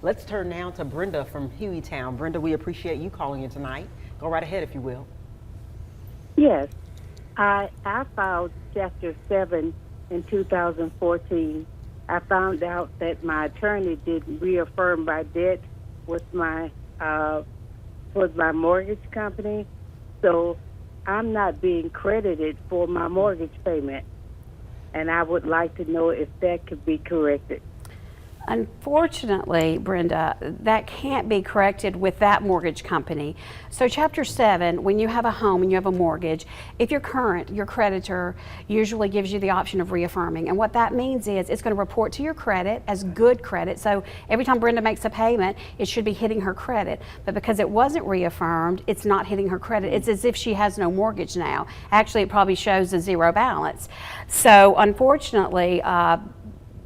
Let's turn now to Brenda from Hueytown. Brenda, we appreciate you calling in tonight. Go right ahead if you will. Yes, I filed Chapter 7 in 2014. I found out that my attorney didn't reaffirm my debt with my mortgage company, so I'm not being credited for my mortgage payment, and I would like to know if that could be corrected. Unfortunately, Brenda, that can't be corrected with that mortgage company. So Chapter 7, when you have a home and you have a mortgage, if you're current, your creditor usually gives you the option of reaffirming. And what that means is it's going to report to your credit as good credit. So every time Brenda makes a payment, it should be hitting her credit. But because it wasn't reaffirmed, it's not hitting her credit. It's as if she has no mortgage now. Actually, it probably shows a zero balance. So unfortunately,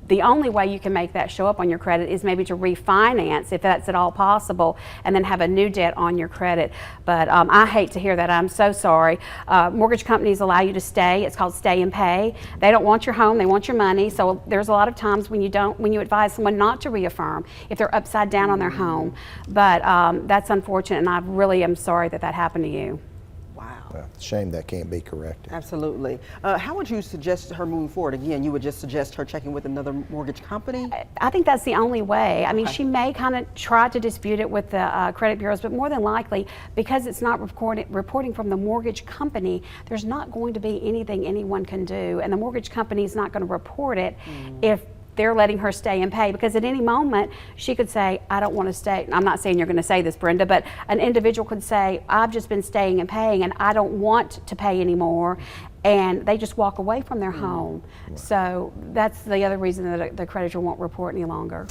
the only way you can make that show up on your credit is maybe to refinance, if that's at all possible, and then have a new debt on your credit. But I hate to hear that. I'm so sorry. Mortgage companies allow you to stay. It's called stay and pay. They don't want your home, they want your money. So there's a lot of times when you advise someone not to reaffirm if they're upside down on their home. But that's unfortunate, and I really am sorry that that happened to you. Wow. Shame that can't be corrected. Absolutely. How would you suggest her moving forward? Again, you would just suggest her checking with another mortgage company? I think that's the only way. I mean, she may kind of try to dispute it with the credit bureaus, but more than likely, because it's not reporting from the mortgage company, there's not going to be anything anyone can do, and the mortgage company is not going to report it if they're letting her stay and pay, because at any moment she could say, I don't want to stay. I'm not saying you're going to say this, Brenda, but an individual could say, I've just been staying and paying and I don't want to pay anymore, and they just walk away from their home. So that's the other reason that the creditor won't report any longer.